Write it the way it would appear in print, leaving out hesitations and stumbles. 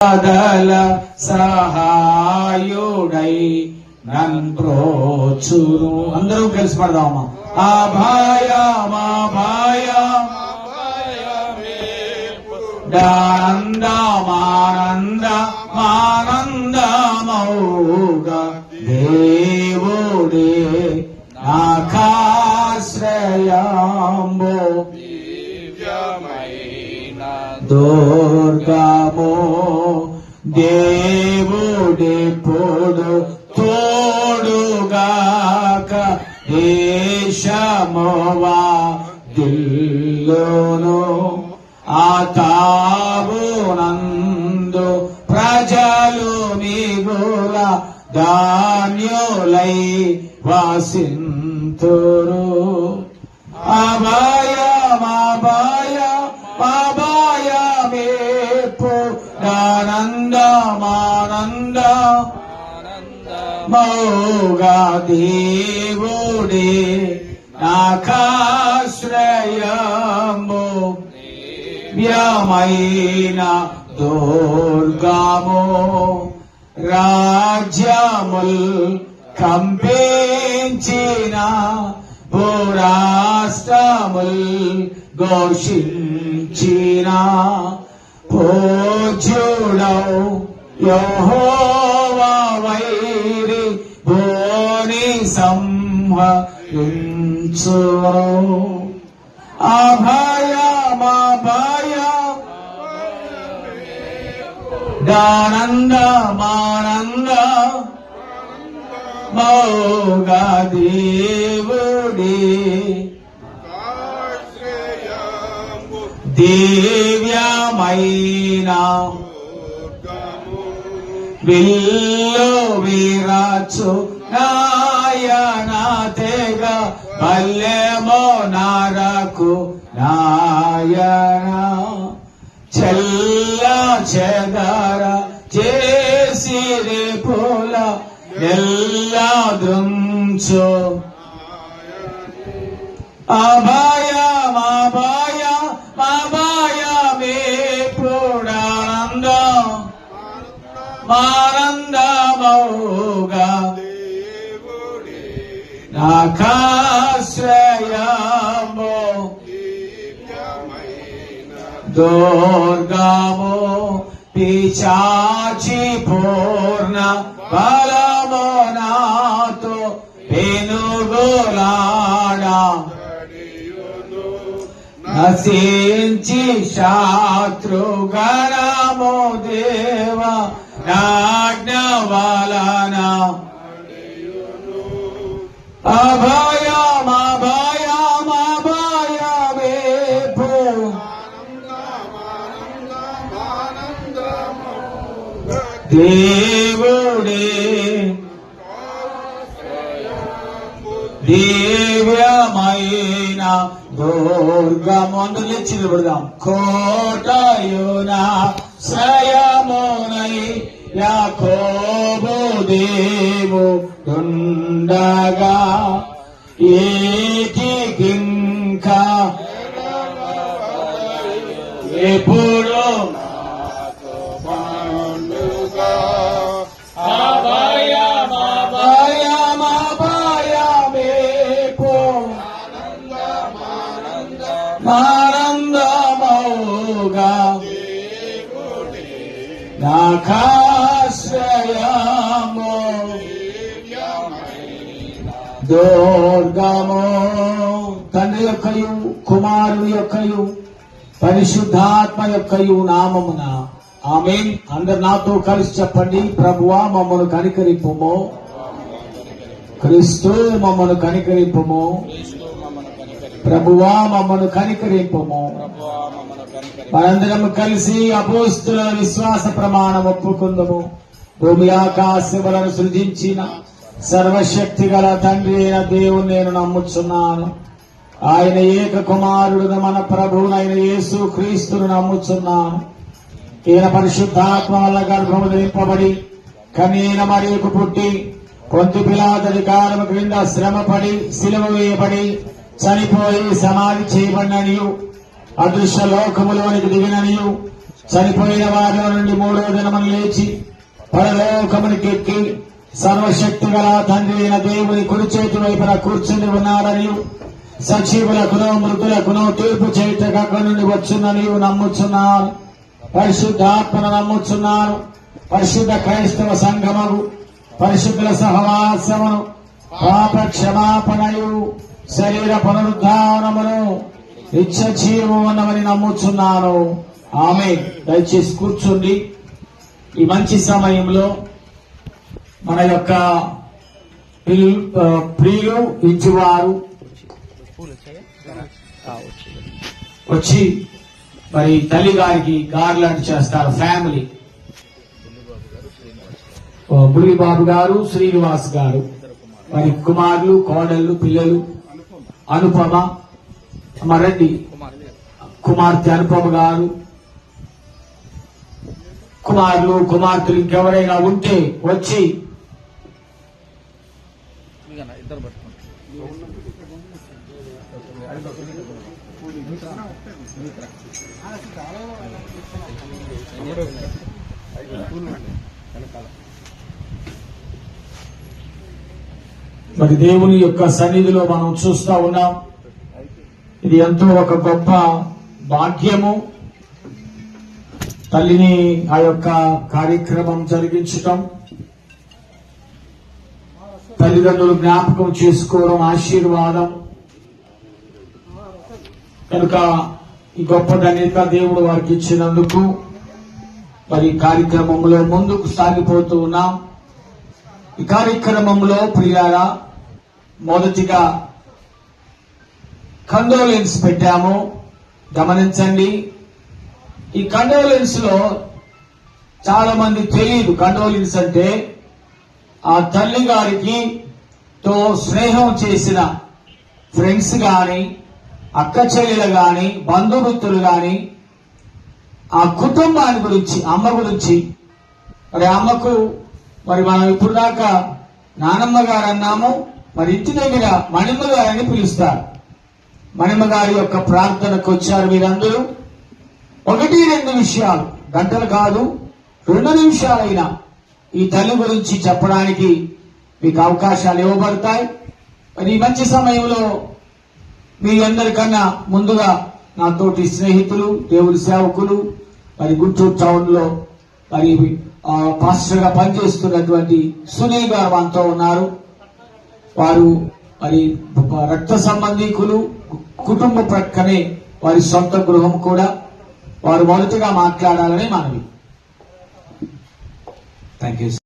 బదల సహాయుడై నంద్రోచును. అందరూ కలిసి పడదామా? అభయమానందమానందమౌగా దేవుడే నాకాశ్రయాంబో దుర్గమో దేవుడెప్పుడు తోడుగాక దేశమోవా దిల్లును ఆతావునందు ప్రజలు మిగుల ధాన్యులై వాసింతురు. అభయమేపు ఆనందమానంద మౌగా దేవుడే నాకాశ్రయము వ్యమైన దుర్గము. రాజ్యముల్ కంపించిన భూరాష్ట్రముల్ ఘోషించిన పూజ్యుడౌ యెహోవా వైరి భూని సంహరించును. అభయమానందమానంద మౌగా దేవుడే దివ్యమైన విల్లు విరాచు నాయన తెగ బల్లెమో నారకు నాయన చెల్ల చెదర చేసిరి పూల ఎల్లా దుంచు. అభయమానందమౌగా నాకాశ్రయము దుర్గము. పిశాచి పూర్ణ బలము నాతో పెనుగులాడా నశించి శత్రుగణము దేవ నాజ్ఞ వలన. అభయమేపు దేవుడే దివ్యమైన దుర్గము. అందరూ లేచి నిలబడదాం. కోటయునా శ్రయమునై యాకోబు దేవుడుండగా ఏకికింకా ఎప్పుడు ఆనందమౌగా నాకాశ్రయము దుర్గము. తండ్రి యొక్కయు కుమారుని యొక్కయు పరిశుద్ధాత్మ యొక్కయు నామమున ఆమేన్. అందరు నాతో కలిసి చెప్పండి. ప్రభువా మమ్మను కనికరింపుము. క్రీస్తు మమ్మను కనికరింపుము. ప్రభువా మమ్మను కనికరింపుము. మనందరం కలిసి అపోస్తుల విశ్వాస ప్రమాణం ఒప్పుకుందము. భూమి ఆకాశములను సృజించిన సర్వశక్తి గల తండ్రి అయిన దేవుని నేను నమ్ముచున్నాను. ఆయన ఏక కుమారుడును మన ప్రభువునైన యేసు క్రీస్తును నమ్ముచున్నాను. ఈయన పరిశుద్ధాత్మ వల్ల గర్భము ధరింపబడి కనీన మరియకు పుట్టి పొంతు పిలాతు అధికారము క్రింద శ్రమపడి సిలువ వేయబడి చనిపోయి సమాధి చేయబడిననియు అదృశ్య లోకములోనికి దిగిననియు చనిపోయిన వారిలో నుండి మూడో దినమున లేచి పరలోకమునికెక్కి సర్వశక్తి గల తండ్రి అయిన దేవుని కుడి చేతి వైపున కూర్చుని ఉన్నాడని సజీవులకును మృతులకును తీర్పు చేయుటకు అక్కడి నుండి వచ్చునని నమ్ముచున్నాను. పరిశుద్ధాత్మను నమ్ముచున్నాను. పరిశుద్ధ క్రైస్తవ సంఘమును, పరిశుద్ధుల సహవాసమును, పాప క్షమాపణయు, శరీర పునరుద్ధానమును, నిత్య జీవము ఉన్నవని నమ్ముచున్నాను. ఆమేన్. దయచేసి కూర్చోండి. ఈ మంచి సమయంలో మన యొక్క ప్రియులు ఇంటివారు వచ్చి మరి తల్లి గారికి గార్లాండ్ చేస్తారు. ఫ్యామిలీ బుల్లిబాబు గారు, శ్రీనివాస్ గారు, మరి కుమారులు, కోడళ్ళు, పిల్లలు అనుపమ, మరెడ్డి కుమార్తె అనుపమ గారు, కుమారులు, కుమార్తెలు ఇంకెవరైనా ఉంటే వచ్చి మరి దేవుని యొక్క సన్నిధిలో మనం చూస్తా ఉన్నాం. ఇది ఎంతో ఒక గొప్ప భాగ్యము. తల్లిని ఆ యొక్క కార్యక్రమం జరిగించటం, తల్లిదండ్రులు జ్ఞాపకం చేసుకోవడం ఆశీర్వాదం. కనుక ఈ గొప్ప ధన్యత దేవుడు వారికి ఇచ్చినందుకు మరి కార్యక్రమంలో ముందుకు సాగిపోతూ ఉన్నాం. ఈ కార్యక్రమంలో ప్రియారా మొదటిగా కండోలెన్స్ పెట్టాము. గమనించండి. ఈ కండోలెన్స్ లో చాలా మంది తెలియదు. కండోలెన్స్ అంటే ఆ తల్లి గారికి తో స్నేహం చేసిన ఫ్రెండ్స్ గాని, అక్క చెల్లెలు గాని, బంధుమిత్రులు గాని ఆ కుటుంబాన్ని గురించి, అమ్మ గురించి, మరి అమ్మకు మరి మనం ఇప్పుడు దాకా నానమ్మ గారు అన్నాము. మరి ఇంటి దగ్గర మణిమ్మ గారని పిలుస్తారు. మణిమ్మ గారి యొక్క ప్రార్థనకు వచ్చారు మీరందరూ. 1-2 విషయాలు, గంటలు కాదు, 2 నిమిషాలైనా ఈ తల్లి గురించి చెప్పడానికి మీకు అవకాశాలు ఇవ్వబడతాయి. మరి ఈ మంచి సమయంలో మీ అందరికన్నా ముందుగా నాతోటి స్నేహితులు, దేవుని సేవకులు, మరి గుంటూరు టౌన్ లో మరి పాస్టర్ గా పనిచేస్తున్నటువంటి సునీల్ గారు మనతో ఉన్నారు. వారు మరి రక్త సంబంధీకులు, కుటుంబ ప్రక్కనే వారి సొంత గృహం కూడా. వారు మొదటగా మాట్లాడాలని మనవి. Thank you.